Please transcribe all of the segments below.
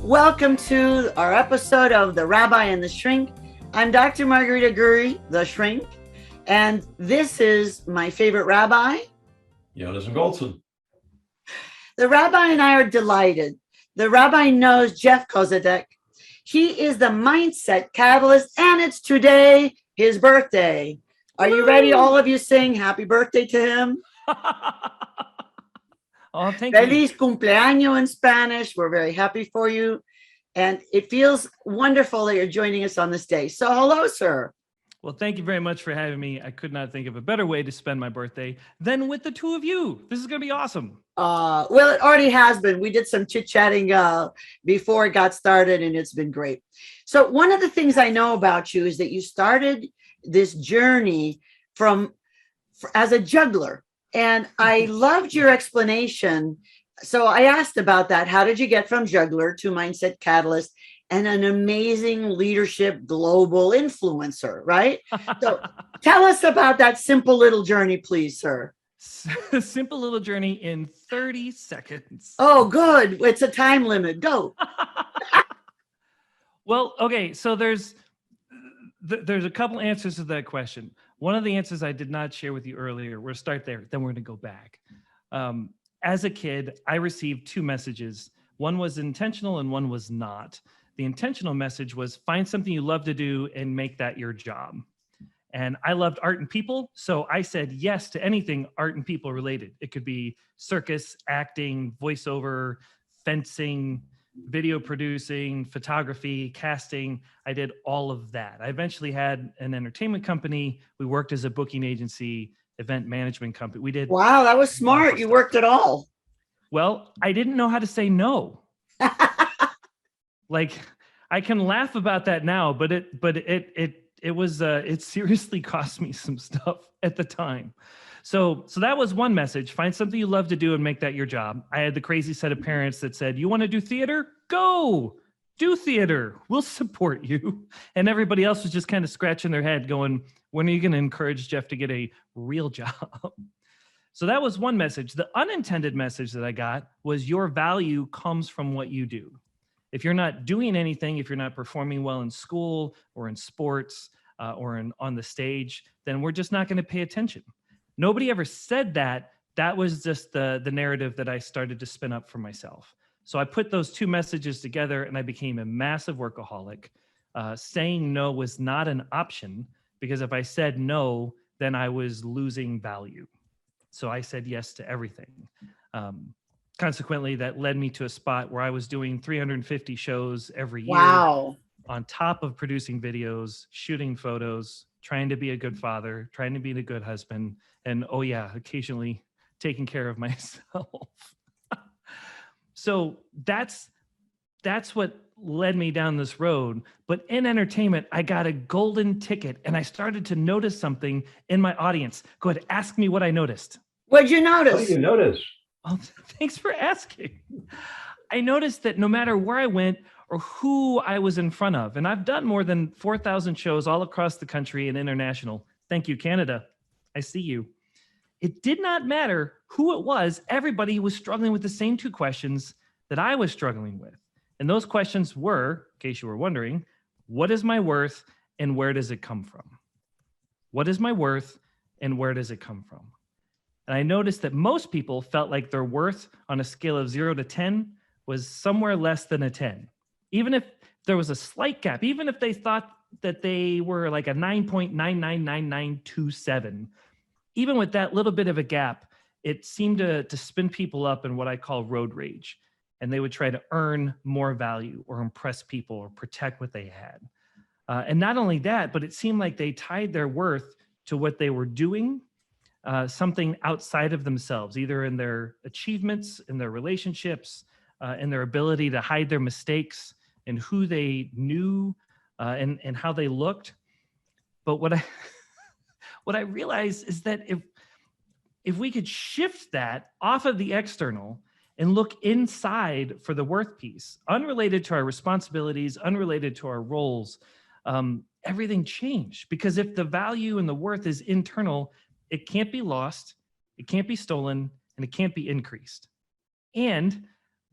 Welcome to our episode of The Rabbi and the Shrink. I'm Dr. Margarita Gurri, the Shrink, and this is my favorite rabbi, Yonason Goldson. The rabbi and I are delighted. The rabbi knows Jeff Koziatek. He is the mindset catalyst, and it's today his birthday. Are you ready? All of you sing happy birthday to him. Oh, thank Feliz you. cumpleaños in Spanish. We're very happy for you. And it feels wonderful that you're joining us on this day. So hello, sir. Well, thank you very much for having me. I could not think of a better way to spend my birthday than with the two of you. This is going to be awesome. Well, it already has been. We did some chit-chatting before it got started, and it's been great. So one of the things I know about you is that you started this journey as a juggler. And I loved your explanation. So I asked about that. How did you get from juggler to mindset catalyst and an amazing leadership global influencer, right? So tell us about that simple little journey, please, sir. Simple little journey in 30 seconds. Oh, good. It's a time limit. Go. Well, okay. So there's a couple answers to that question. One of the answers I did not share with you earlier. We'll start there. Then we're going to go back. As a kid, I received two messages. One was intentional and one was not. The intentional message was find something you love to do and make that your job. And I loved art and people. So I said yes to anything art and people related. It could be circus, acting, voiceover, fencing, video producing, photography, casting. I did all of that. I eventually had an entertainment company. We worked as a booking agency, event management company. We did. Wow, that was smart. You worked it all. Well, I didn't know how to say no. Like, I can laugh about that now, but it seriously cost me some stuff at the time. So that was one message. Find something you love to do and make that your job. I had the crazy set of parents that said, you want to do theater? Go do theater. We'll support you. And everybody else was just kind of scratching their head going, when are you going to encourage Jeff to get a real job? So that was one message. The unintended message that I got was your value comes from what you do. If you're not doing anything, if you're not performing well in school or in sports or on the stage, then we're just not going to pay attention. Nobody ever said that. That was just the narrative that I started to spin up for myself. So I put those two messages together and I became a massive workaholic. Saying no was not an option because if I said no, then I was losing value. So I said yes to everything. Consequently, that led me to a spot where I was doing 350 shows every year. Wow. On top of producing videos, shooting photos, trying to be a good father, trying to be a good husband, and oh yeah, occasionally taking care of myself. So that's what led me down this road. But in entertainment, I got a golden ticket and I started to notice something in my audience. Go ahead, ask me what I noticed. What'd you notice? What did you notice? Oh, thanks for asking. I noticed that no matter where I went or who I was in front of, and I've done more than 4,000 shows all across the country and international. Thank you, Canada. I see you. It did not matter who it was. Everybody was struggling with the same two questions that I was struggling with. And those questions were, in case you were wondering, what is my worth and where does it come from? What is my worth and where does it come from? And I noticed that most people felt like their worth on a scale of 0 to 10 was somewhere less than a 10. Even if there was a slight gap, even if they thought that they were like a 9.999927, even with that little bit of a gap, it seemed to spin people up in what I call road rage. And they would try to earn more value or impress people or protect what they had. And not only that, but it seemed like they tied their worth to what they were doing, something outside of themselves, either in their achievements, in their relationships, in their ability to hide their mistakes, and who they knew, and how they looked. But what I realized is that if we could shift that off of the external and look inside for the worth piece, unrelated to our responsibilities, unrelated to our roles, everything changed. Because if the value and the worth is internal, it can't be lost, it can't be stolen, and it can't be increased. And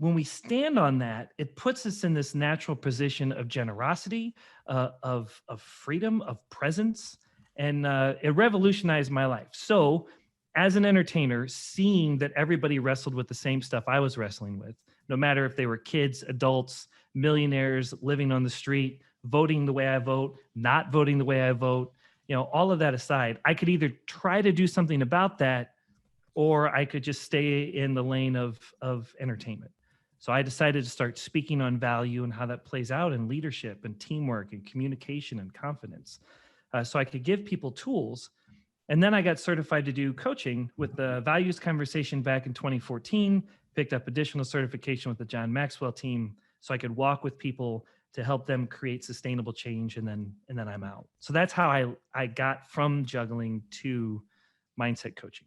when we stand on that, it puts us in this natural position of generosity, of freedom, of presence, and it revolutionized my life. So, as an entertainer, seeing that everybody wrestled with the same stuff I was wrestling with, no matter if they were kids, adults, millionaires living on the street, voting the way I vote, not voting the way I vote, all of that aside, I could either try to do something about that, or I could just stay in the lane of entertainment. So I decided to start speaking on value and how that plays out in leadership and teamwork and communication and confidence. So I could give people tools. And then I got certified to do coaching with the Values Conversation back in 2014, picked up additional certification with the John Maxwell team so I could walk with people to help them create sustainable change, and then I'm out. So that's how I got from juggling to mindset coaching.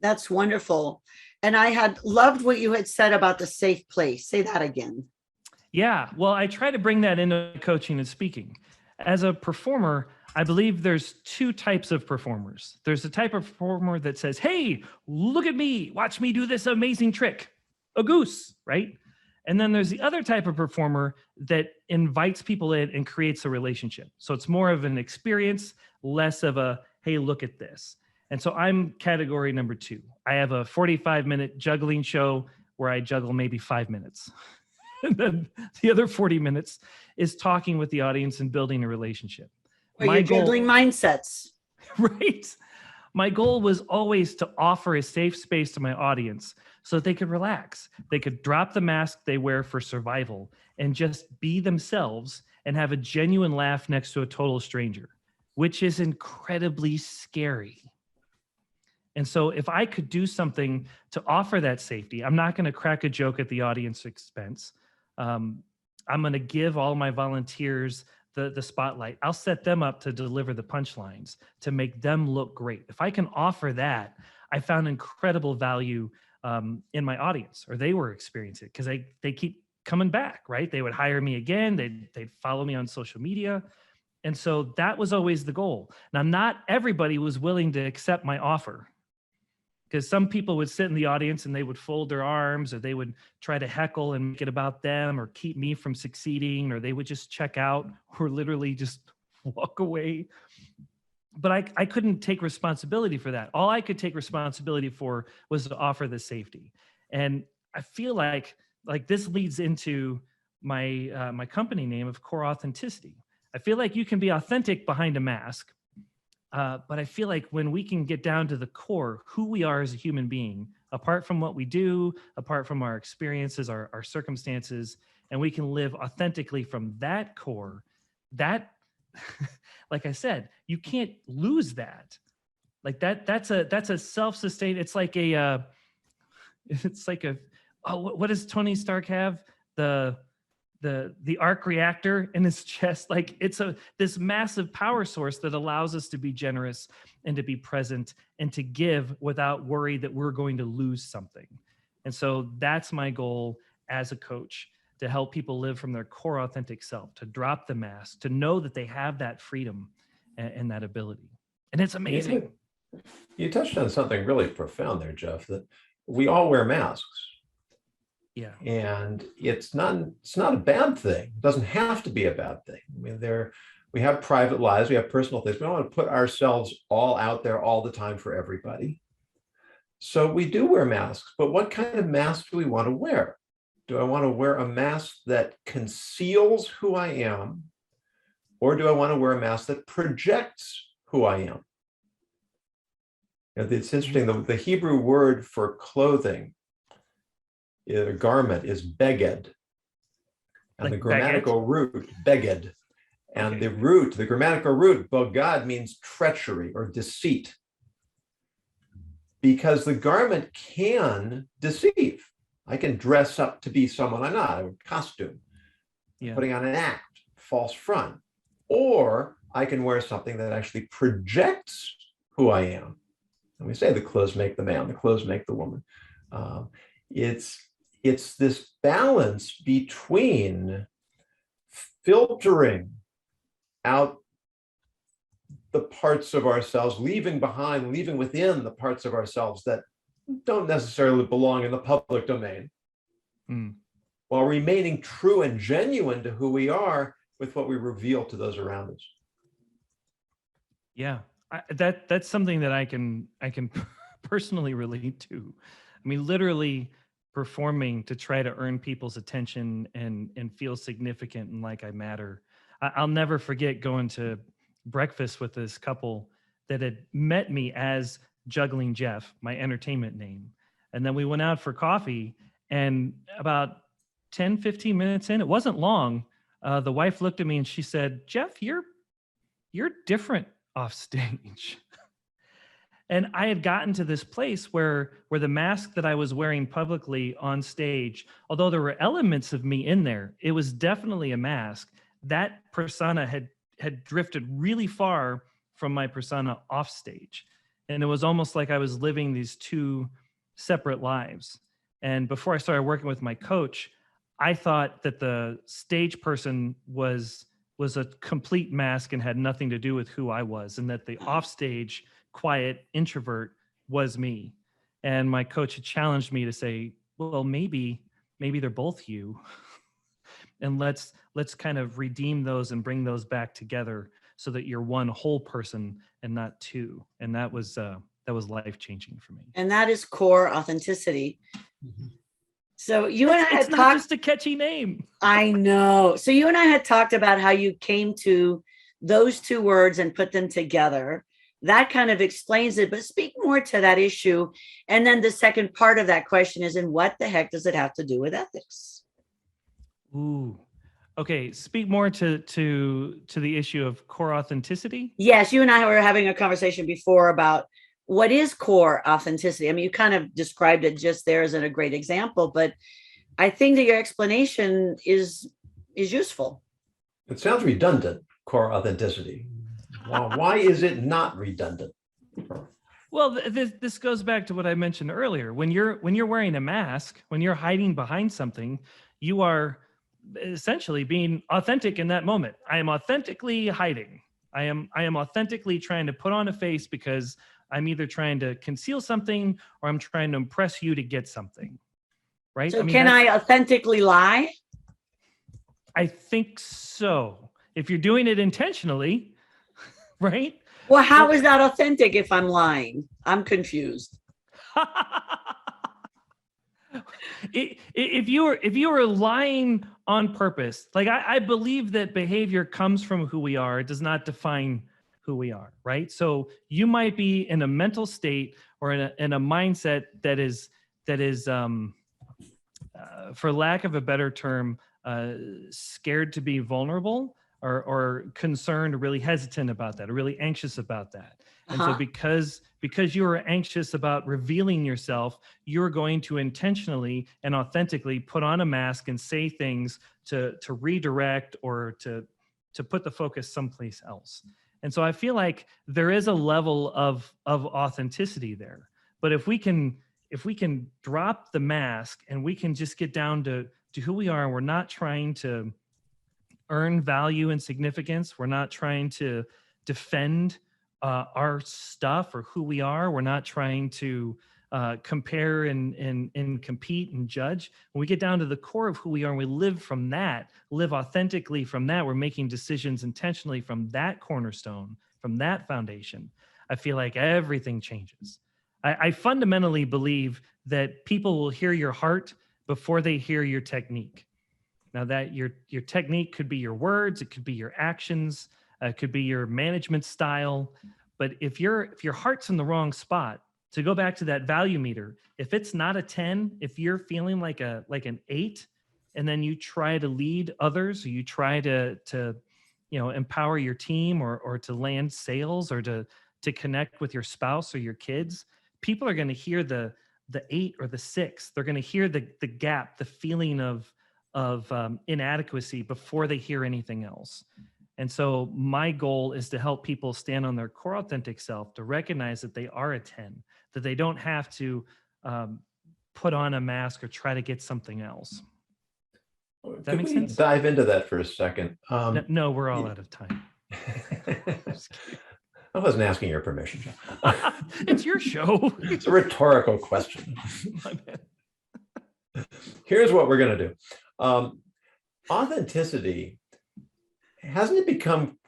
That's wonderful. And I had loved what you had said about the safe place. Say that again. Yeah, well, I try to bring that into coaching and speaking. As a performer, I believe there's two types of performers. There's the type of performer that says, hey, look at me, watch me do this amazing trick, a goose, right? And then there's the other type of performer that invites people in and creates a relationship. So it's more of an experience, less of a, hey, look at this. And so I'm category number 2. I have a 45-minute juggling show where I juggle maybe 5 minutes. And then the other 40 minutes is talking with the audience and building a relationship. Or you're juggling mindsets. Right. My goal was always to offer a safe space to my audience so that they could relax. They could drop the mask they wear for survival and just be themselves and have a genuine laugh next to a total stranger, which is incredibly scary. And so if I could do something to offer that safety, I'm not going to crack a joke at the audience expense. I'm going to give all my volunteers the spotlight. I'll set them up to deliver the punchlines to make them look great. If I can offer that, I found incredible value in my audience, or they were experiencing it because they keep coming back, right? They would hire me again. They'd follow me on social media. And so that was always the goal. Now, not everybody was willing to accept my offer, because some people would sit in the audience and they would fold their arms, or they would try to heckle and make it about them, or keep me from succeeding, or they would just check out or literally just walk away. But I couldn't take responsibility for that. All I could take responsibility for was to offer the safety. And I feel like this leads into my my company name of Core Authenticity. I feel like you can be authentic behind a mask. But I feel like when we can get down to the core, who we are as a human being, apart from what we do, apart from our experiences, our circumstances, and we can live authentically from that core, that, like I said, you can't lose that. Like that's a self-sustained, it's like a, what does Tony Stark have? The arc reactor in his chest. Like it's this massive power source that allows us to be generous and to be present and to give without worry that we're going to lose something. And so that's my goal as a coach, to help people live from their core authentic self, to drop the mask, to know that they have that freedom and that ability. And it's amazing. You touched on something really profound there, Jeff, that we all wear masks. Yeah. And it's not a bad thing. It doesn't have to be a bad thing. I mean, we have private lives, we have personal things. We don't want to put ourselves all out there all the time for everybody. So we do wear masks, but what kind of mask do we want to wear? Do I want to wear a mask that conceals who I am? Or do I want to wear a mask that projects who I am? It's interesting, the Hebrew word for clothing, a garment, is beged, and like the grammatical root beged, and okay. The grammatical root bogad, means treachery or deceit, because the garment can deceive. I can dress up to be someone I'm not, a costume, putting on an act, false front, or I can wear something that actually projects who I am. And we say the clothes make the man, the clothes make the woman. It's this balance between filtering out the parts of ourselves, leaving within the parts of ourselves that don't necessarily belong in the public domain, Mm. while remaining true and genuine to who we are with what we reveal to those around us. Yeah, that's something that I can personally relate to. I mean, literally performing to try to earn people's attention and feel significant and like I matter. I'll never forget going to breakfast with this couple that had met me as Juggling Jeff, my entertainment name. And then we went out for coffee, and about 10, 15 minutes in, it wasn't long, the wife looked at me and she said, "Jeff, you're different off stage." And I had gotten to this place where the mask that I was wearing publicly on stage, although there were elements of me in there, it was definitely a mask. That persona had drifted really far from my persona off stage. And it was almost like I was living these two separate lives. And before I started working with my coach, I thought that the stage person was a complete mask and had nothing to do with who I was, and that the offstage quiet introvert was me. And my coach had challenged me to say, well, maybe they're both you. And let's kind of redeem those and bring those back together so that you're one whole person and not two. And that was life-changing for me. And that is core authenticity. So you and I had It's not just a catchy name. I know. So you and I had talked about how you came to those two words and put them together. That kind of explains it, but speak more to that issue. And then the second part of that question is, and what the heck does it have to do with ethics? Ooh. Okay, speak more to the issue of core authenticity. Yes, you and I were having a conversation before about what is core authenticity. I mean, you kind of described it just there as a great example, but I think that your explanation is useful. It sounds redundant, core authenticity. Why is it not redundant? Well, this goes back to what I mentioned earlier. When you're wearing a mask, when you're hiding behind something, you are essentially being authentic in that moment. I am authentically hiding. I am authentically trying to put on a face because I'm either trying to conceal something or I'm trying to impress you to get something. Right? So can I authentically lie? I think so. If you're doing it intentionally, right? Well, how is that authentic if I'm lying? I'm confused. If you are lying on purpose, like I believe that behavior comes from who we are. It does not define who we are, right? So you might be in a mental state or in a mindset that is for lack of a better term, scared to be vulnerable or concerned or really hesitant about that or really anxious about that. And so because you are anxious about revealing yourself, you're going to intentionally and authentically put on a mask and say things to redirect or to put the focus someplace else. And so I feel like there is a level of authenticity there. But if we can drop the mask and we can just get down to who we are, and we're not trying to earn value and significance, we're not trying to defend our stuff or who we are, we're not trying to compare and compete and judge. When we get down to the core of who we are and we live from that, live authentically from that, we're making decisions intentionally from that cornerstone, from that foundation, I feel like everything changes. I fundamentally believe that people will hear your heart before they hear your technique. Now that your technique could be your words, it could be your actions, it could be your management style. But if your heart's in the wrong spot, to go back to that value meter, if it's not a 10, if you're feeling like an 8, and then you try to lead others, or you try to empower your team or to land sales or to connect with your spouse or your kids, people are going to hear the 8 or the 6. They're going to hear the gap, the feeling of inadequacy before they hear anything else. And so my goal is to help people stand on their core authentic self, to recognize that they are a 10, that they don't have to put on a mask or try to get something else. Does that make sense? Dive into that for a second. No, we're all out of time. I wasn't asking your permission, John. It's your show. It's a rhetorical question. My bad. here's what we're going to do. Authenticity, hasn't it become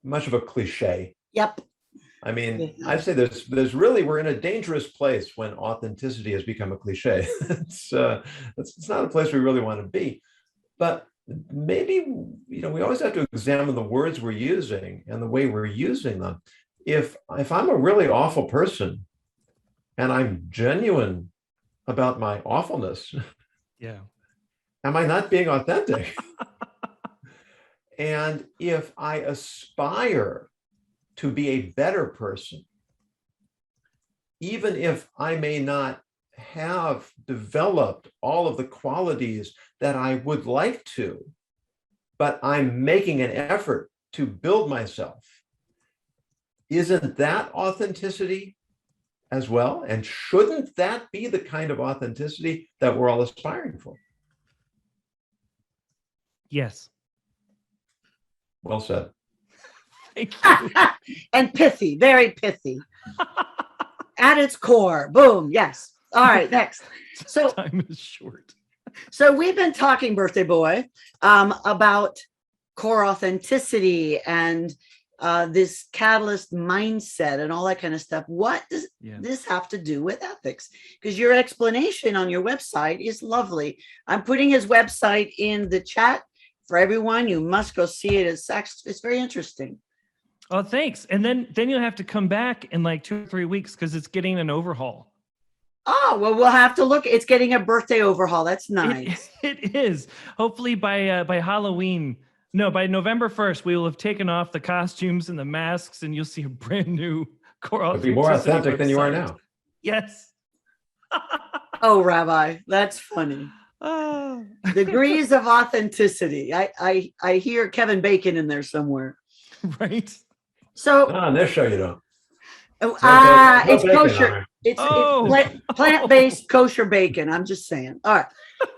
much of a cliche? Yep. I mean, I'd say there's really, we're in a dangerous place when authenticity has become a cliche. It's not a place we really want to be. But maybe, we always have to examine the words we're using and the way we're using them. If I'm a really awful person and I'm genuine about my awfulness, Yeah. am I not being authentic? And if I aspire to be a better person, even if I may not have developed all of the qualities that I would like to, but I'm making an effort to build myself, isn't that authenticity as well? And shouldn't that be the kind of authenticity that we're all aspiring for? Yes. Well said. Thank you. And pithy, very pithy. At its core, boom, yes. All right, next. So Time is short. So we've been talking, birthday boy, about core authenticity and this catalyst mindset and all that kind of stuff. What does this have to do with ethics? Because your explanation on your website is lovely. I'm putting his website in the chat for everyone. You must go see it. It's very interesting. Oh, thanks. And then you'll have to come back in like 2 or 3 weeks because it's getting an overhaul. Oh, well, we'll have to look. It's getting a birthday overhaul. That's nice. It is. Hopefully by Halloween. No, by November 1st, we will have taken off the costumes and the masks, and you'll see a brand new core. It'll be more authentic than you are now. Yes. Oh, Rabbi, that's funny. Degrees of authenticity. I hear Kevin Bacon in there somewhere. Right. So on this show you don't. It's kosher. It's plant-based kosher bacon. I'm just saying. All right.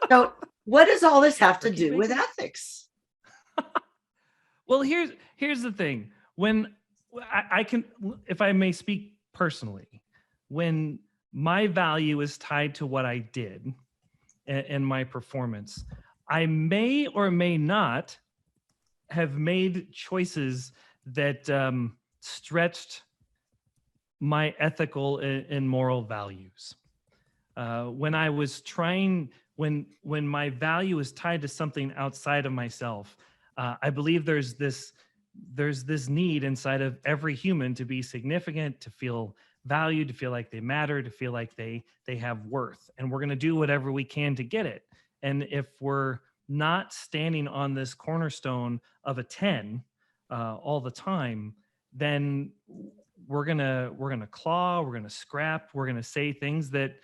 So what does all this have to do with ethics? Well, here's the thing. When I can, if I may speak personally, when my value is tied to what I did and my performance, I may or may not have made choices that stretched my ethical and moral values. When I was trying, when my value is tied to something outside of myself, I believe there's this need inside of every human to be significant, to feel valued, to feel like they matter, to feel like they have worth, and we're going to do whatever we can to get it. And if we're not standing on this cornerstone of a 10 all the time, then we're gonna claw, we're gonna scrap, we're gonna say things that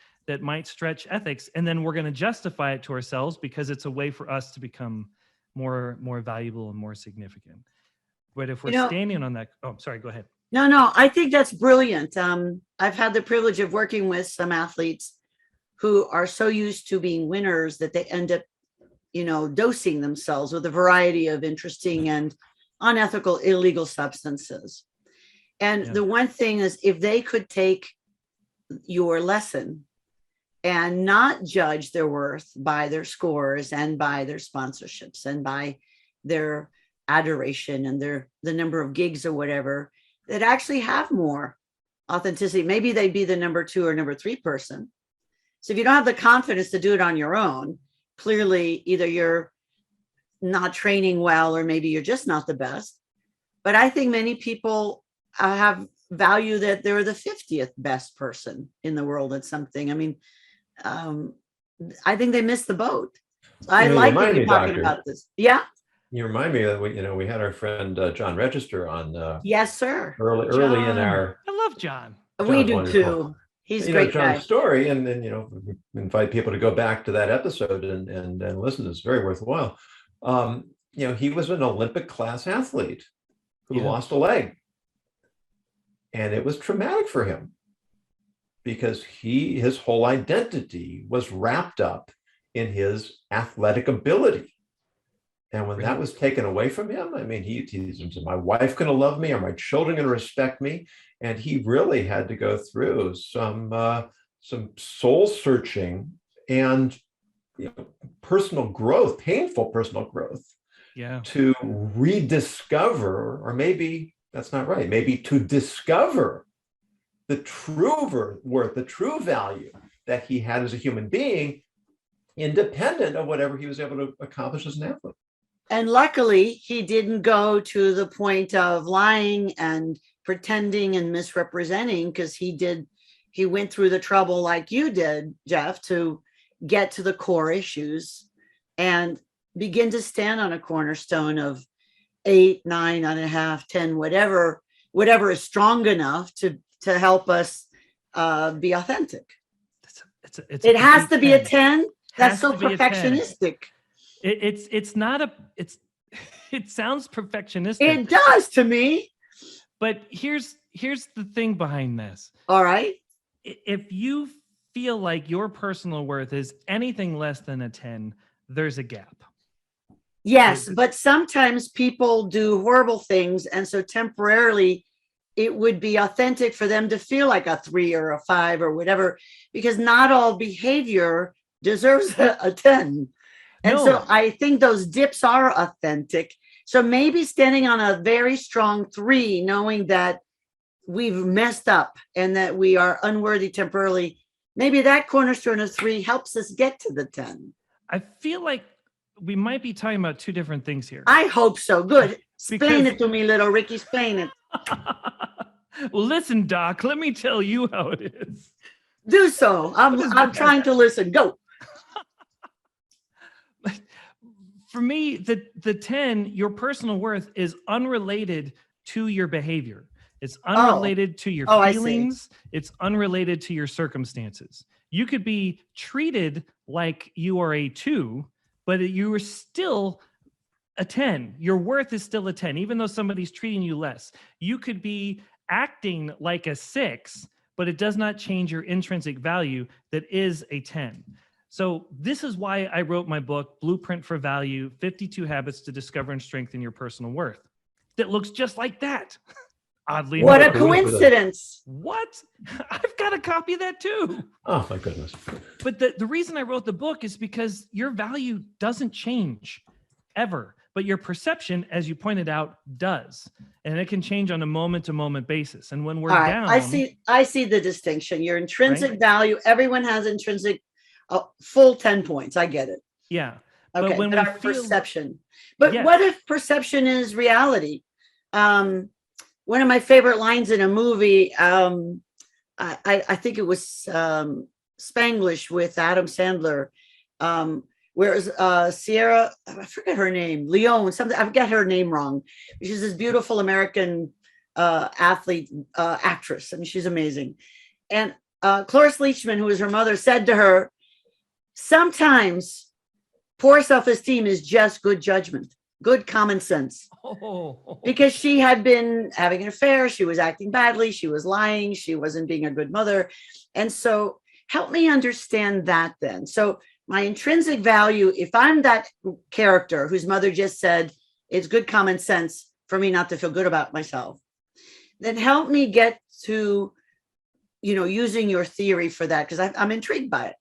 might stretch ethics, and then we're gonna justify it to ourselves because it's a way for us to become more valuable and more significant. But if we're standing on that, oh, sorry, go ahead. No, I think that's brilliant. I've had the privilege of working with some athletes who are so used to being winners that they end up, dosing themselves with a variety of interesting and unethical, illegal substances. And the one thing is, if they could take your lesson and not judge their worth by their scores and by their sponsorships and by their adoration and the number of gigs or whatever, that actually have more authenticity. Maybe they'd be the number 2 or number 3 person. So if you don't have the confidence to do it on your own, clearly either you're not training well, or maybe you're just not the best. But I think many people have value that they're the 50th best person in the world at something. I mean, I think they missed the boat. I like that you're talking about this. Yeah. You remind me that we had our friend John Register on. Yes, sir. Early in our. I love John. We do too. He's a great guy. John's story, and then we invite people to go back to that episode and listen. It's very worthwhile. He was an Olympic class athlete who lost a leg, and it was traumatic for him because his whole identity was wrapped up in his athletic ability. And when that was taken away from him, I mean, he said, my wife going to love me? Are my children going to respect me? And he really had to go through some soul searching and personal growth, painful personal growth, Yeah. to rediscover, or maybe that's not right, maybe to discover the true worth, the true value that he had as a human being, independent of whatever he was able to accomplish as an athlete. And luckily, he didn't go to the point of lying and pretending and misrepresenting, because he went through the trouble like you did, Jeff, to get to the core issues and begin to stand on a cornerstone of 8, 9.5, 10, whatever is strong enough to help us be authentic. It has to be a 10. That's so perfectionistic. It's not it sounds perfectionistic. It does to me. But here's the thing behind this. All right. If you feel like your personal worth is anything less than a 10, there's a gap. Yes, but sometimes people do horrible things, and so temporarily it would be authentic for them to feel like a 3 or a 5 or whatever, because not all behavior deserves a 10. And so I think those dips are authentic. So maybe standing on a very strong 3, knowing that we've messed up and that we are unworthy temporarily, maybe that cornerstone of 3 helps us get to the 10. I feel like we might be talking about two different things here. I hope so. Good. Explain it to me, little Ricky. Explain it. Well, listen, Doc, let me tell you how it is. Do so. I'm trying to listen. Go. For me, the 10, your personal worth is unrelated to your behavior. It's unrelated to your feelings. It's unrelated to your circumstances. You could be treated like you are a 2, but you are still a 10. Your worth is still a 10, even though somebody's treating you less. You could be acting like a 6, but it does not change your intrinsic value that is a 10. So this is why I wrote my book, Blueprint for Value, 52 Habits to Discover and Strengthen Your Personal Worth. That looks just like that. Oddly what enough. a coincidence. What? I've got a copy of that too. Oh, my goodness. But the reason I wrote the book is because your value doesn't change ever, but your perception, as you pointed out, does. And it can change on a moment-to-moment basis. And when we're down... I see the distinction. Your intrinsic value, everyone has intrinsic full 10 points. I get it. Yeah. Okay, but when but we our feel... perception. But Yes. what if perception is reality? One of my favorite lines in a movie, I think it was Spanglish with Adam Sandler, where Sierra, I forget her name, Leone, something, I forget her name wrong. She's this beautiful American athlete, actress. I mean, she's amazing. And Cloris Leachman, who was her mother, said to her, sometimes poor self-esteem is just good judgment, good common sense. Because she had been having an affair, she was acting badly, she was lying, she wasn't being a good mother. And so help me understand that then. So my intrinsic value, if I'm that character whose mother just said, it's good common sense for me not to feel good about myself, then help me get to, using your theory for that, because I'm intrigued by it.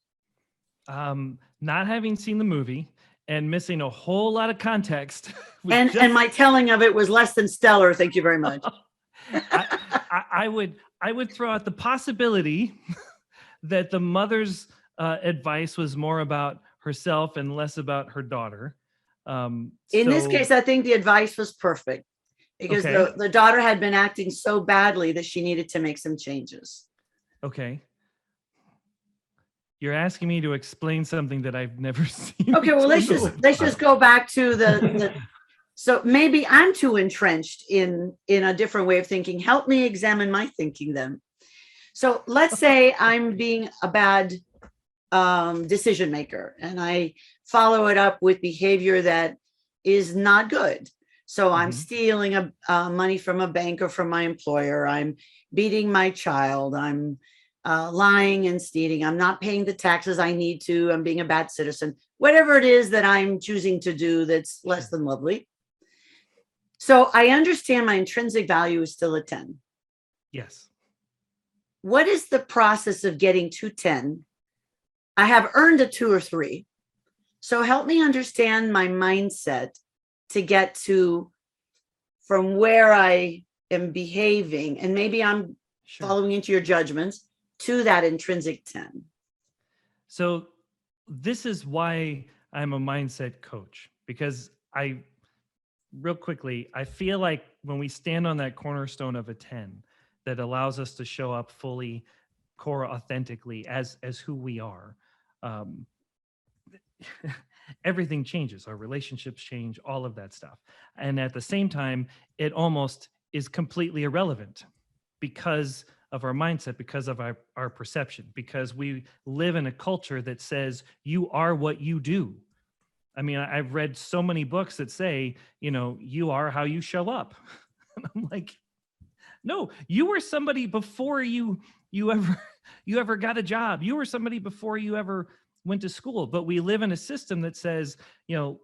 Not having seen the movie and missing a whole lot of context. And my telling of it was less than stellar. Thank you very much. I would throw out the possibility that the mother's advice was more about herself and less about her daughter. In this case, I think the advice was perfect, because the daughter had been acting so badly that she needed to make some changes. Okay. You're asking me to explain something that I've never seen. Okay, well, let's just go back to the so maybe I'm too entrenched in a different way of thinking. Help me examine my thinking then. So let's say I'm being a bad decision maker, and I follow it up with behavior that is not good. So I'm stealing money from a bank or from my employer. I'm beating my child. I'm lying and stealing. I'm not paying the taxes I need to. I'm being a bad citizen. Whatever it is that I'm choosing to do that's less than lovely. So I understand my intrinsic value is still a 10. Yes. What is the process of getting to 10? I have earned a 2 or 3. So help me understand my mindset to get to from where I am behaving, and maybe I'm Sure. following into your judgments, to that intrinsic 10. So this is why I'm a mindset coach, because real quickly, I feel like when we stand on that cornerstone of a 10 that allows us to show up fully, core authentically as who we are, everything changes. Our relationships change, all of that stuff. And at the same time, it almost is completely irrelevant because of our mindset, because of our perception, because we live in a culture that says you are what you do. I mean, I've read so many books that say, you are how you show up. And I'm like, no, you were somebody before you ever got a job. You were somebody before you ever went to school. But we live in a system that says, you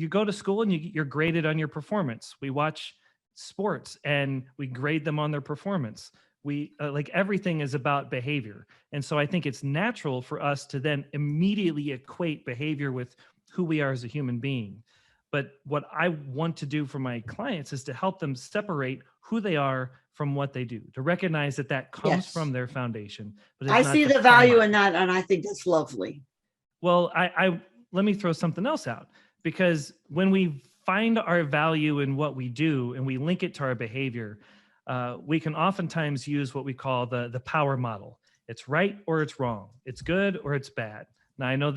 go to school and you're graded on your performance. We watch sports and we grade them on their performance. We like everything is about behavior. And so I think it's natural for us to then immediately equate behavior with who we are as a human being. But what I want to do for my clients is to help them separate who they are from what they do, to recognize that comes Yes. from their foundation. But I see the value in that, and I think that's lovely. Well, I let me throw something else out, because when we find our value in what we do and we link it to our behavior, we can oftentimes use what we call the power model. It's right or it's wrong. It's good or it's bad. Now, I know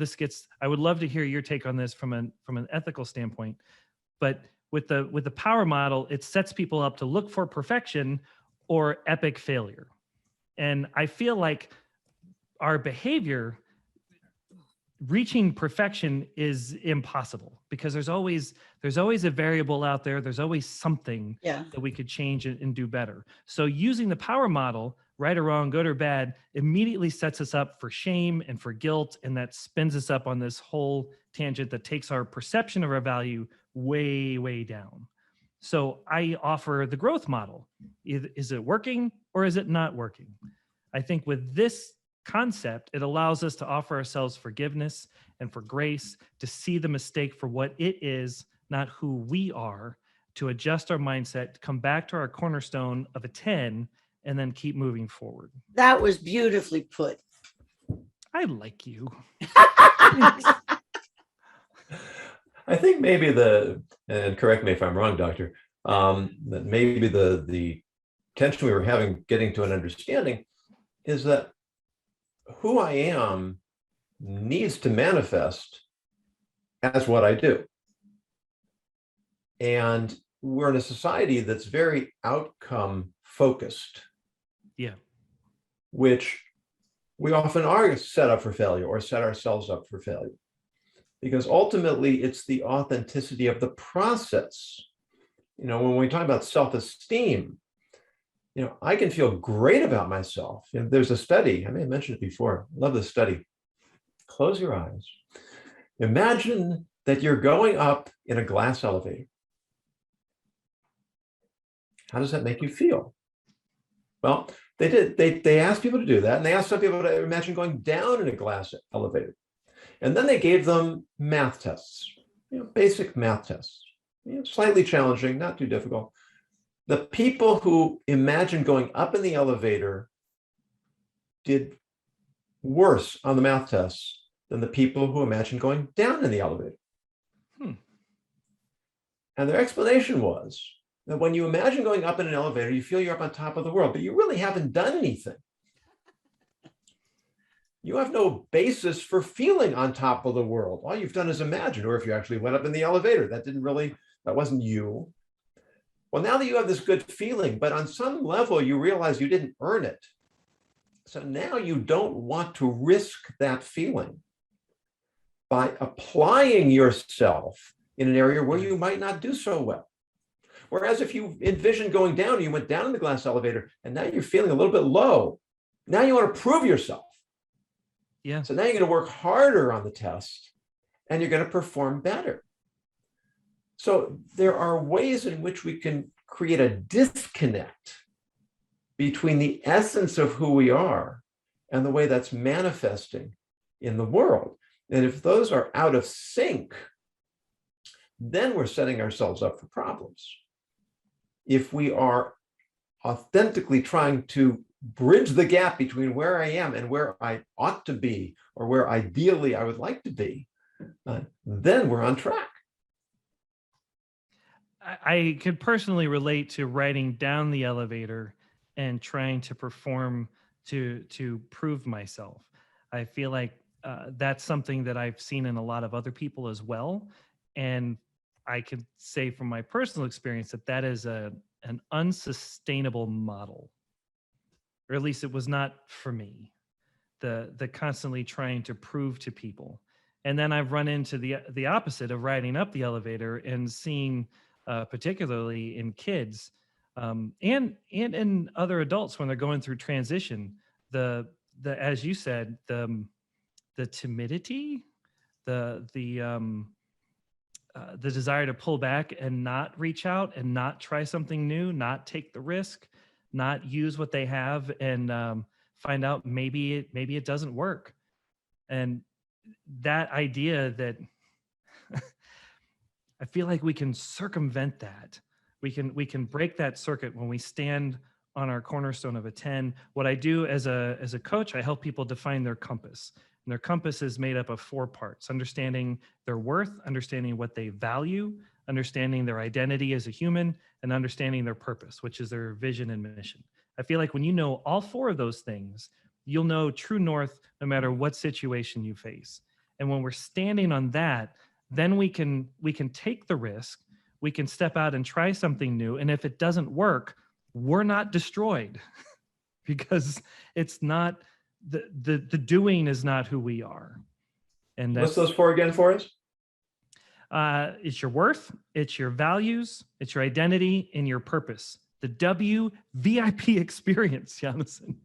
I would love to hear your take on this from an ethical standpoint, but with the power model, it sets people up to look for perfection or epic failure. And I feel like our behavior, reaching perfection, is impossible, because there's always a variable out there. There's always something that we could change and do better. So using the power model, right or wrong, good or bad, immediately sets us up for shame and for guilt. And that spins us up on this whole tangent that takes our perception of our value way, way down. So I offer the growth model. Is it working or is it not working? I think with this concept, it allows us to offer ourselves forgiveness and for grace, to see the mistake for what it is, not who we are, to adjust our mindset, come back to our cornerstone of a 10, and then keep moving forward. That was beautifully put. I like you. I think maybe and correct me if I'm wrong, Doctor, that maybe the tension we were having getting to an understanding is that who I am needs to manifest as what I do. And we're in a society that's very outcome focused. Yeah. Which we often are set up for failure, or set ourselves up for failure. Because ultimately it's the authenticity of the process. When we talk about self-esteem, I can feel great about myself. There's a study, I may have mentioned it before. I love this study. Close your eyes. Imagine that you're going up in a glass elevator. How does that make you feel? Well, they asked people to do that, and they asked some people to imagine going down in a glass elevator. And then they gave them math tests, basic math tests, slightly challenging, not too difficult. The people who imagined going up in the elevator did worse on the math tests than the people who imagined going down in the elevator. And their explanation was that when you imagine going up in an elevator, you feel you're up on top of the world, but you really haven't done anything. You have no basis for feeling on top of the world. All you've done is imagine, or if you actually went up in the elevator, that wasn't you. Well, now that you have this good feeling, but on some level, you realize you didn't earn it. So now you don't want to risk that feeling by applying yourself in an area where you might not do so well. Whereas if you envision going down, you went down in the glass elevator, and now you're feeling a little bit low. Now you want to prove yourself. Yeah. So now you're going to work harder on the test, and you're going to perform better. So there are ways in which we can create a disconnect between the essence of who we are and the way that's manifesting in the world. And if those are out of sync, then we're setting ourselves up for problems. If we are authentically trying to bridge the gap between where I am and where I ought to be, or where ideally I would like to be, then we're on track. I could personally relate to riding down the elevator and trying to perform to prove myself. I feel like that's something that I've seen in a lot of other people as well. And I can say from my personal experience that that is an unsustainable model, or at least it was not for me. The constantly trying to prove to people. And then I've run into the opposite of riding up the elevator and seeing, particularly in kids and in other adults when they're going through transition, the as you said, the timidity, the desire to pull back and not reach out and not try something new, not take the risk, not use what they have, and find out maybe it doesn't work. And that idea that I feel like we can circumvent that. We can break that circuit when we stand on our cornerstone of a 10. What I do as a coach, I help people define their compass. And their compass is made up of 4 parts: understanding their worth, understanding what they value, understanding their identity as a human, and understanding their purpose, which is their vision and mission. I feel like when you know all 4 of those things, you'll know true north no matter what situation you face. And when we're standing on that, then we can take the risk, we can step out and try something new. And if it doesn't work, we're not destroyed because it's not the doing is not who we are. And what's those 4 again for us? It's your worth, it's your values, it's your identity, and your purpose. The WVIP experience, Yonason.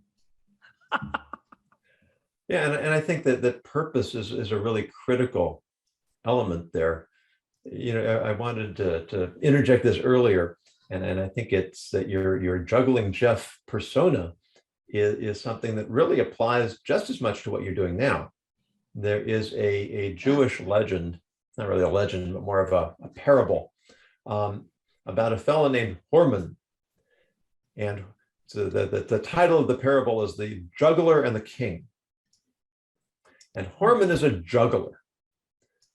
Yeah, and I think that purpose is a really critical element there. You know, I wanted to interject this earlier, and I think it's that your juggling Jeff persona is something that really applies just as much to what you're doing now. There is a Jewish legend, not really a legend, but more of a parable about a fellow named Horman. And so the title of the parable is The Juggler and the King. And Horman is a juggler.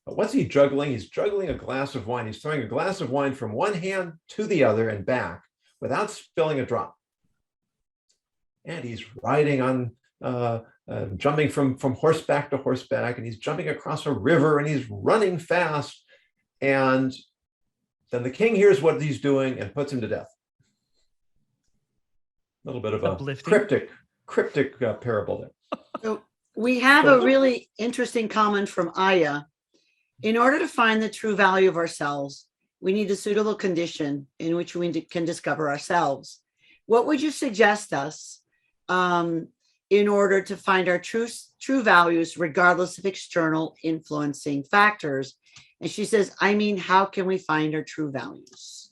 But what's he juggling? He's juggling a glass of wine. He's throwing a glass of wine from one hand to the other and back without spilling a drop. And he's riding on, jumping from horseback to horseback, and he's jumping across a river, and he's running fast. And then the king hears what he's doing and puts him to death. A little bit of a Uplifting. cryptic parable there. So we have a really interesting comment from Aya. In order to find the true value of ourselves, we need a suitable condition in which we can discover ourselves. What would you suggest us in order to find our true values, regardless of external influencing factors? And she says, I mean, how can we find our true values?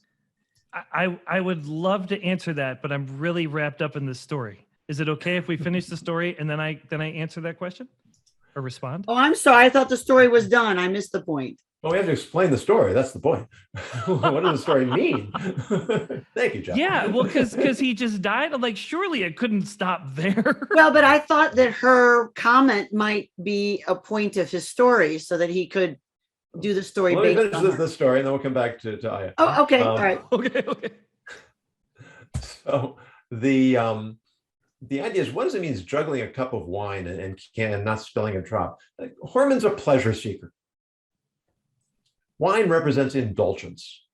I would love to answer that, but I'm really wrapped up in this story. Is it okay if we finish the story and then I answer that question or respond? Oh, I'm sorry. I thought the story was done. I missed the point. Well, we have to explain the story. That's the point. What does the story mean? Thank you, Jeff. Yeah, well, because he just died. I'm like, surely it couldn't stop there. Well, but I thought that her comment might be a point of his story so that he could do the story. Let me based finish on the story, and then we'll come back to Aya. Oh, okay. All right. Okay. So the idea is, what does it mean? Is juggling a cup of wine and not spilling a drop? Horman's a pleasure seeker. Wine represents indulgence,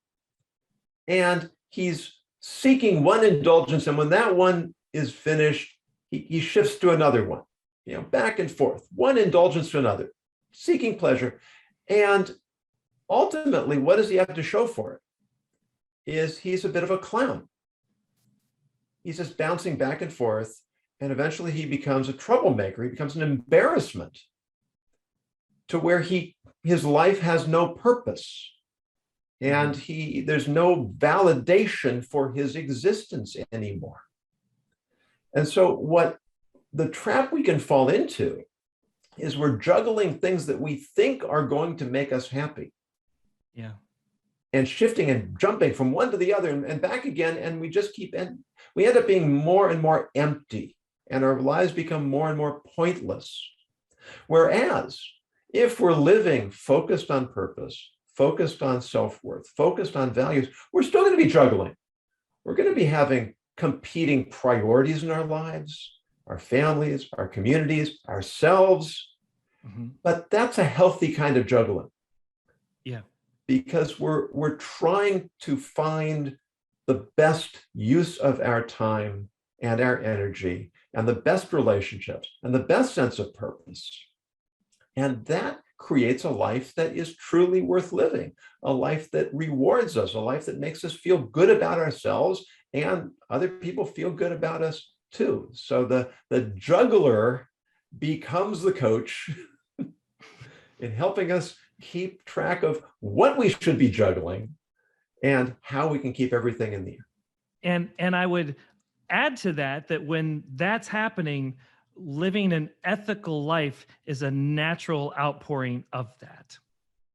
and he's seeking one indulgence, and when that one is finished, he shifts to another one. You know, back and forth, one indulgence to another, seeking pleasure. And ultimately, what does he have to show for it? Is he's a bit of a clown. He's just bouncing back and forth, and eventually he becomes a troublemaker. He becomes an embarrassment to where his life has no purpose, and there's no validation for his existence anymore. And so what the trap we can fall into is we're juggling things that we think are going to make us happy. Yeah. And shifting and jumping from one to the other and back again. And we just we end up being more and more empty, and our lives become more and more pointless. Whereas if we're living focused on purpose, focused on self-worth, focused on values, we're still going to be juggling. We're going to be having competing priorities in our lives, our families, our communities, ourselves. Mm-hmm. But that's a healthy kind of juggling. Yeah. Because we're trying to find the best use of our time and our energy and the best relationships and the best sense of purpose. And that creates a life that is truly worth living, a life that rewards us, a life that makes us feel good about ourselves and other people feel good about us too. So the juggler becomes the coach in helping us keep track of what we should be juggling and how we can keep everything in the air. And I would add to that when that's happening, living an ethical life is a natural outpouring of that.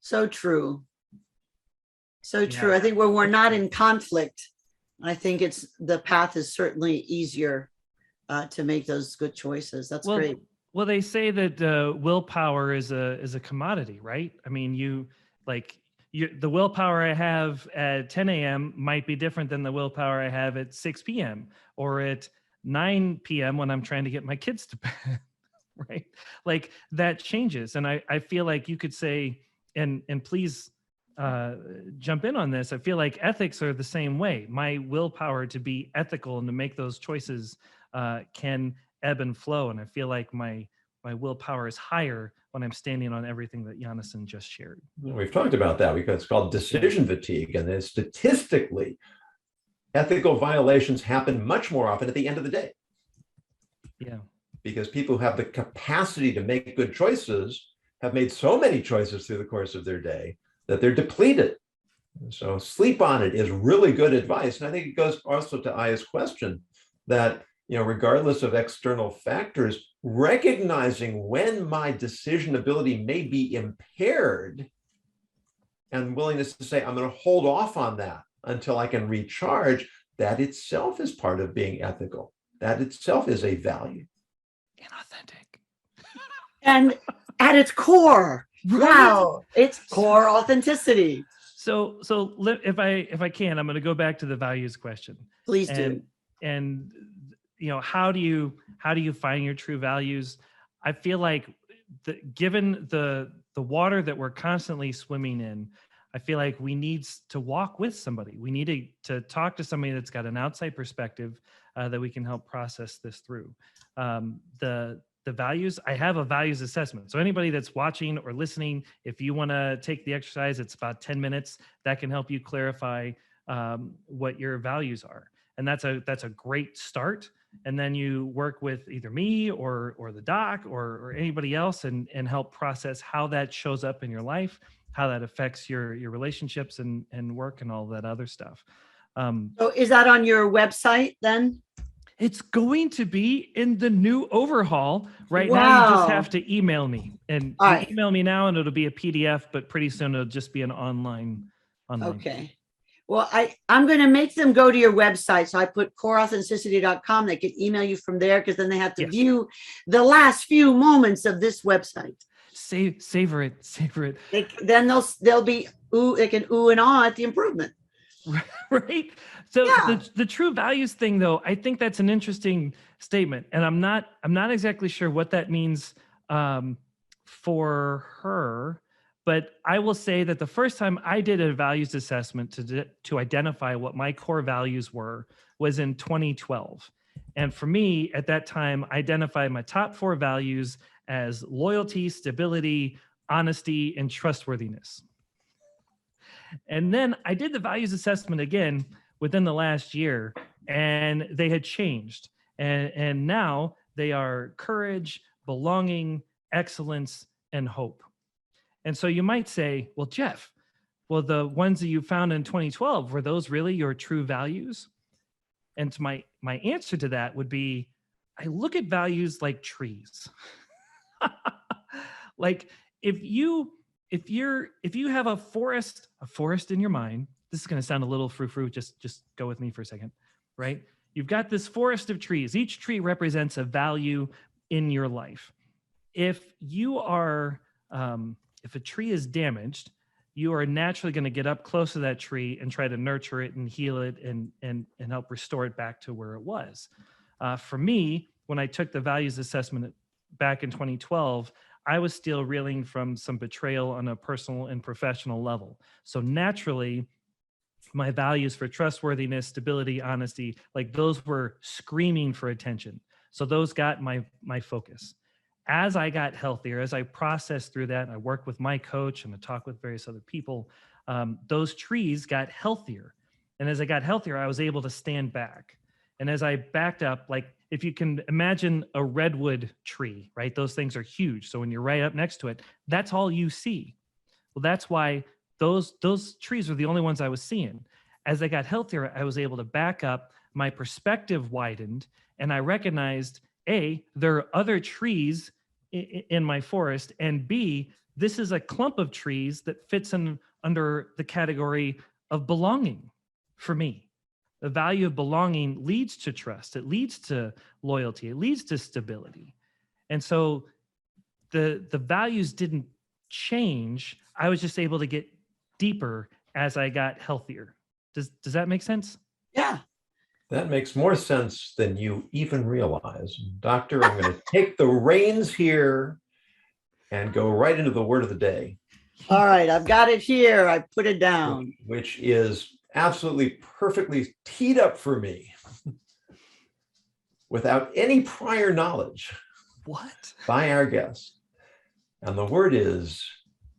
So true. So true. Yeah. I think when we're not in conflict, I think the path is certainly easier to make those good choices. That's great. Well, they say that willpower is a commodity, right? I mean, the willpower I have at 10 a.m. might be different than the willpower I have at 6 p.m. or at 9 p.m. when I'm trying to get my kids to bed, right? Like that changes. And I feel like you could say, and please jump in on this. I feel like ethics are the same way. My willpower to be ethical and to make those choices can ebb and flow. And I feel like my willpower is higher when I'm standing on everything that Yonason just shared. We've talked about that because it's called decision fatigue. And then statistically, ethical violations happen much more often at the end of the day. Yeah. Because people who have the capacity to make good choices have made so many choices through the course of their day that they're depleted. So sleep on it is really good advice. And I think it goes also to Aya's question that, regardless of external factors, recognizing when my decision ability may be impaired and willingness to say, I'm going to hold off on that until I can recharge, that itself is part of being ethical. That itself is a value. And authentic. And at its core, right? Wow, it's core authenticity. So if I can, I'm going to go back to the values question. Please do. And how do you find your true values? I feel like given the water that we're constantly swimming in, I feel like we need to walk with somebody. We need to talk to somebody that's got an outside perspective that we can help process this through. The values, I have a values assessment. So anybody that's watching or listening, if you want to take the exercise, it's about 10 minutes. That can help you clarify what your values are. And that's a great start. And then you work with either me or the doc or anybody else and help process how that shows up in your life, how that affects your relationships and work and all that other stuff. So is that on your website then? It's going to be in the new overhaul. Right Wow. now, you just have to email me. And All right. email me now and it'll be a PDF, but pretty soon it'll just be an online. Okay. Well, I'm going to make them go to your website. So I put coreauthenticity.com. They can email you from there because then they have to view the last few moments of this website. Savor it. Then they'll be they can ooh and ah at the improvement. Right. So the true values thing, though, I think that's an interesting statement, and I'm not exactly sure what that means for her. But I will say that the first time I did a values assessment to identify what my core values were was in 2012. And for me, at that time, I identified my top 4 values as loyalty, stability, honesty, and trustworthiness. And then I did the values assessment again within the last year, and they had changed. And now they are courage, belonging, excellence, and hope. And so you might say, well, Jeff, the ones that you found in 2012, were those really your true values? And my answer to that would be, I look at values like trees. Like if you have a forest in your mind, this is going to sound a little frou-frou. Just go with me for a second, right? You've got this forest of trees. Each tree represents a value in your life. If a tree is damaged, you are naturally going to get up close to that tree and try to nurture it and heal it and help restore it back to where it was. For me, when I took the values assessment back in 2012, I was still reeling from some betrayal on a personal and professional level. So naturally, my values for trustworthiness, stability, honesty, like those were screaming for attention. So those got my focus. As I got healthier, as I processed through that, and I worked with my coach and I talked with various other people, those trees got healthier. And as I got healthier, I was able to stand back. And as I backed up, like if you can imagine a redwood tree, right? Those things are huge. So when you're right up next to it, that's all you see. Well, that's why those trees were the only ones I was seeing. As I got healthier, I was able to back up, my perspective widened, and I recognized, A, there are other trees in my forest, and B, this is a clump of trees that fits under the category of belonging for me. The value of belonging leads to trust. It leads to loyalty. It leads to stability. And so the values didn't change. I was just able to get deeper as I got healthier. Does that make sense? Yeah. That makes more sense than you even realize. Doctor, I'm going to take the reins here and go right into the word of the day. All right. I've got it here. I put it down. Which is absolutely perfectly teed up for me without any prior knowledge. What? By our guest. And the word is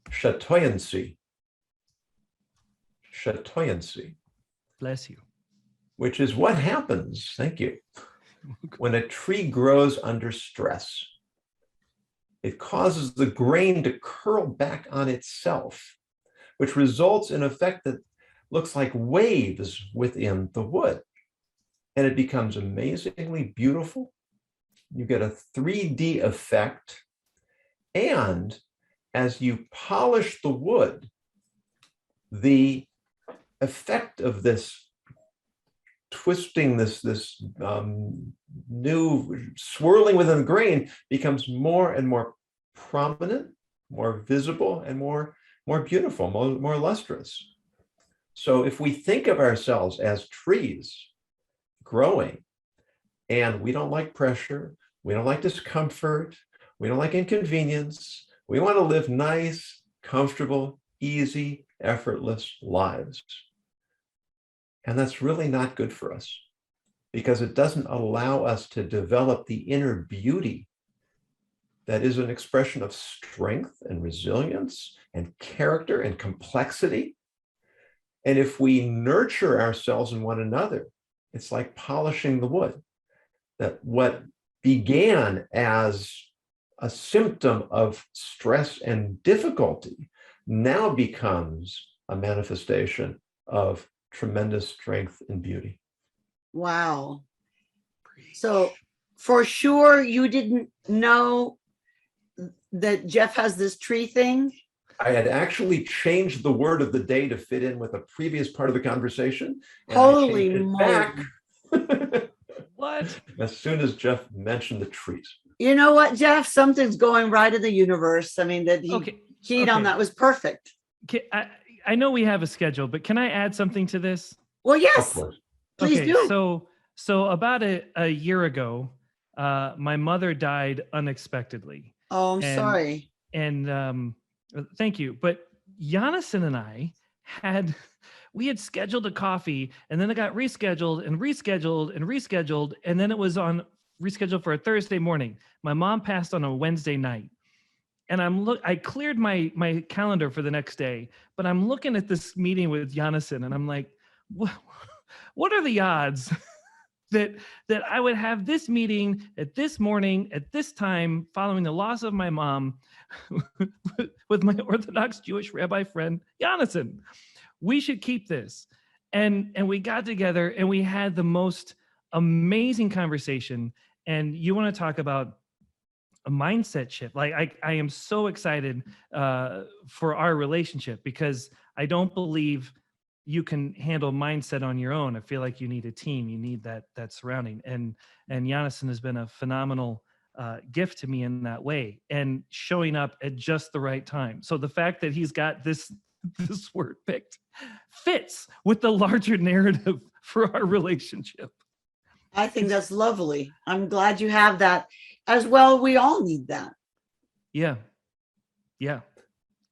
chatoyancy. Chatoyancy. Bless you. Which is what happens, thank you, when a tree grows under stress. It causes the grain to curl back on itself, which results in an effect that looks like waves within the wood. And it becomes amazingly beautiful. You get a 3D effect. And as you polish the wood, the effect of this twisting, this new swirling within the grain becomes more and more prominent, more visible, and more beautiful, more lustrous. So if we think of ourselves as trees growing, and we don't like pressure, we don't like discomfort, we don't like inconvenience, we want to live nice, comfortable, easy, effortless lives. And that's really not good for us because it doesn't allow us to develop the inner beauty that is an expression of strength and resilience and character and complexity. And if we nurture ourselves and one another, it's like polishing the wood. That what began as a symptom of stress and difficulty now becomes a manifestation of tremendous strength and beauty. Wow. So for sure you didn't know that Jeff has this tree thing? I had actually changed the word of the day to fit in with a previous part of the conversation. Holy moly. What? As soon as Jeff mentioned the trees. You know what, Jeff? Something's going right in the universe. I mean, that he keyed on that was perfect. I know we have a schedule, but can I add something to this? Well, yes, please do. So about a year ago, my mother died unexpectedly. Oh, I'm sorry. And thank you. But Yonason and I had scheduled a coffee, and then it got rescheduled and rescheduled and rescheduled, and then it was on rescheduled for a Thursday morning. My mom passed on a Wednesday night. And I cleared my calendar for the next day, but I'm looking at this meeting with Yonason, and I'm like, what are the odds that I would have this meeting at this morning, at this time, following the loss of my mom, with my Orthodox Jewish rabbi friend, Yonason? We should keep this. And we got together and we had the most amazing conversation. And you want to talk about a mindset shift. Like I am so excited for our relationship, because I don't believe you can handle mindset on your own. I feel like you need a team. You need that surrounding. And Yonason has been a phenomenal gift to me in that way, and showing up at just the right time. So the fact that he's got this word picked fits with the larger narrative for our relationship. I think that's lovely. I'm glad you have that as well. We all need that. Yeah. Yeah.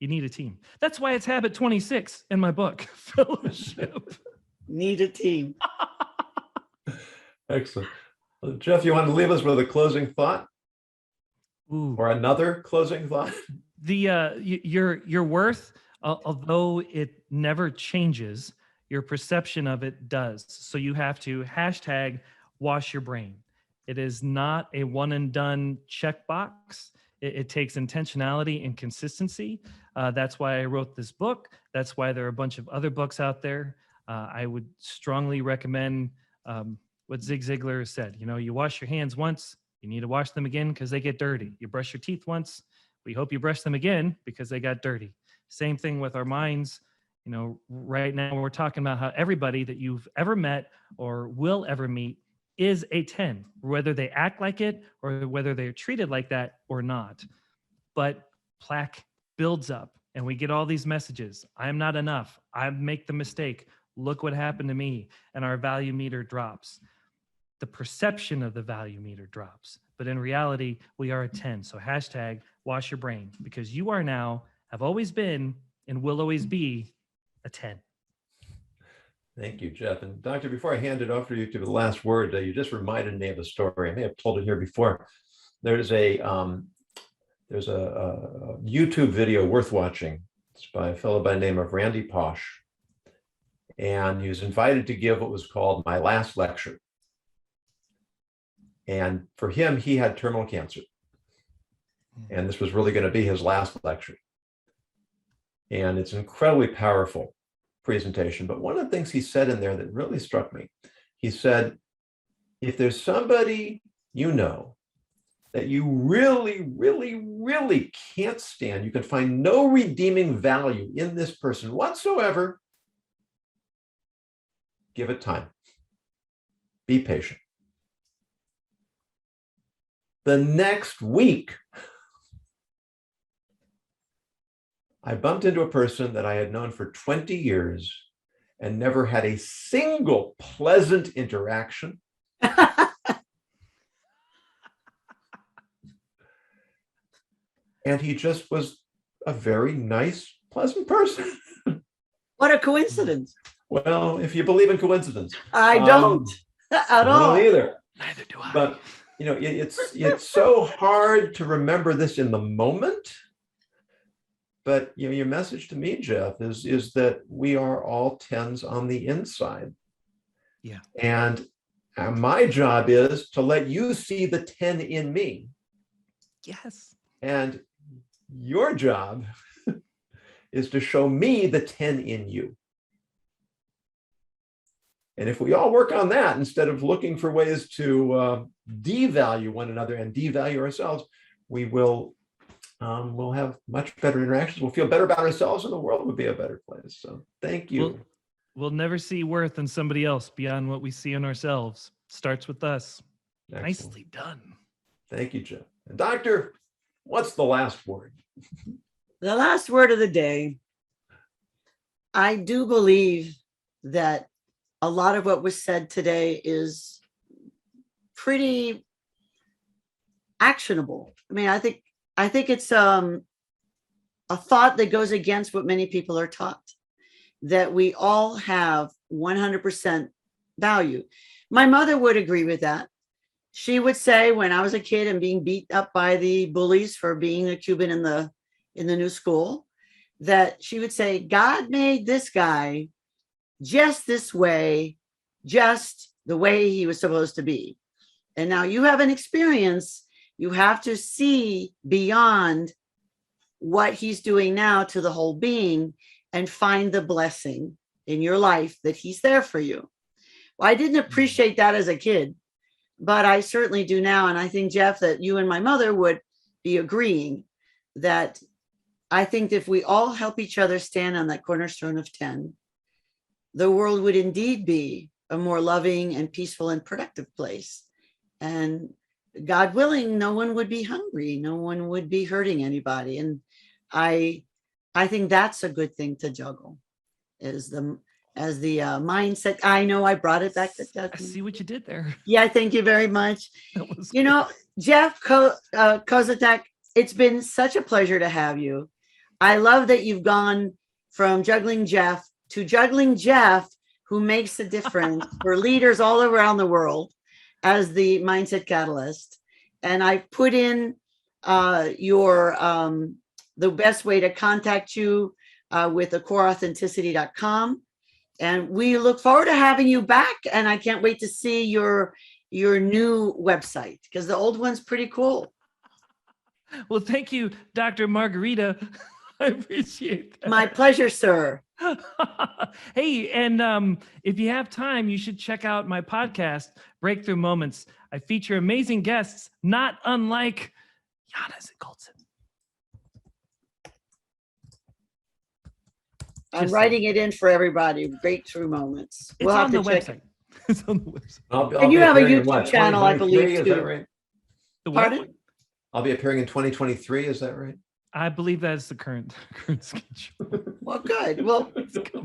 You need a team. That's why it's habit 26 in my book, fellowship. Need a team. Excellent. Well, Jeff, you want to leave us with a closing thought? Ooh. Or another closing thought? Your worth, although it never changes, your perception of it does. So you have to hashtag wash your brain. It is not a one and done checkbox. It takes intentionality and consistency. That's why I wrote this book. That's why there are a bunch of other books out there. I would strongly recommend what Zig Ziglar said. You know, you wash your hands once, you need to wash them again because they get dirty. You brush your teeth once, we hope you brush them again because they got dirty. Same thing with our minds. You know, right now we're talking about how everybody that you've ever met or will ever meet is a 10, whether they act like it or whether they're treated like that or not. But plaque builds up and we get all these messages. I'm not enough. I make the mistake. Look what happened to me. And our value meter drops. The perception of the value meter drops. But in reality, we are a 10. So hashtag wash your brain, because you are now, have always been, and will always be a 10. Thank you, Jeff. And Doctor, before I hand it over to you to the last word, you just reminded me of a story. I may have told it here before. There's a YouTube video worth watching. It's by a fellow by the name of Randy Posh. And he was invited to give what was called My Last Lecture. And for him, he had terminal cancer. And this was really going to be his last lecture. And it's incredibly powerful presentation. But one of the things he said in there that really struck me, he said, if there's somebody you know that you really, really, really can't stand, you can find no redeeming value in this person whatsoever, give it time. Be patient. The next week, I bumped into a person that I had known for 20 years and never had a single pleasant interaction. And he just was a very nice, pleasant person. What a coincidence. Well, if you believe in coincidence. I don't at all. I don't either. Neither do I. But you know, it's so hard to remember this in the moment. But you know, your message to me, Jeff, is that we are all 10s on the inside. Yeah. And my job is to let you see the 10 in me. Yes. And your job is to show me the 10 in you. And if we all work on that, instead of looking for ways to devalue one another and devalue ourselves, we will we'll have much better interactions. We'll feel better about ourselves, and the world will be a better place. So thank you. We'll never see worth in somebody else beyond what we see in ourselves. Starts with us. Excellent. Nicely done. Thank you, Jeff. And Doctor, what's the last word? The last word of the day. I do believe that a lot of what was said today is pretty actionable. I mean, I think it's a thought that goes against what many people are taught, that we all have 100% value. My mother would agree with that. She would say, when I was a kid and being beat up by the bullies for being a Cuban in the new school, that she would say, God made this guy just this way, just the way he was supposed to be. And now you have an experience. You have to see beyond what he's doing now to the whole being and find the blessing in your life that he's there for you. Well, I didn't appreciate that as a kid, but I certainly do now. And I think, Jeff, that you and my mother would be agreeing that I think if we all help each other stand on that cornerstone of 10, the world would indeed be a more loving and peaceful and productive place. And God willing, no one would be hungry. No one would be hurting anybody. And I think that's a good thing to juggle as the mindset. I know I brought it back to I see what you did there. Yeah, thank you very much. That was You know, Jeff Koziatek, it's been such a pleasure to have you. I love that you've gone from juggling Jeff to juggling Jeff, who makes a difference for leaders all around the world as the mindset catalyst. And I put in the best way to contact you with thecoreauthenticity.com. And we look forward to having you back. And I can't wait to see your new website, because the old one's pretty cool. Well, thank you, Dr. Margarita. I appreciate that. My pleasure, sir. Hey, and if you have time, you should check out my podcast, Breakthrough Moments. I feature amazing guests, not unlike Yonason and Goldson. I'm writing it in for everybody. Breakthrough Moments. It's on the website. It's on the website. And you have a YouTube channel, I believe, is too. that right? The what? Pardon? I'll be appearing in 2023, is that right? I believe that is the current schedule. Well, good. Well,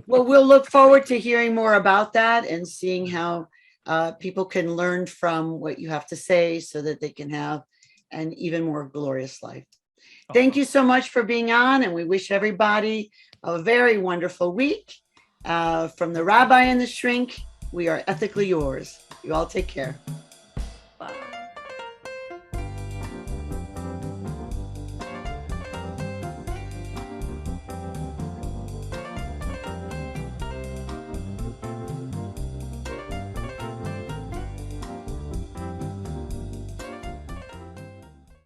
we'll look forward to hearing more about that and seeing how people can learn from what you have to say so that they can have an even more glorious life. Thank you so much for being on, and we wish everybody a very wonderful week. From the Rabbi and the Shrink, we are ethically yours. You all take care.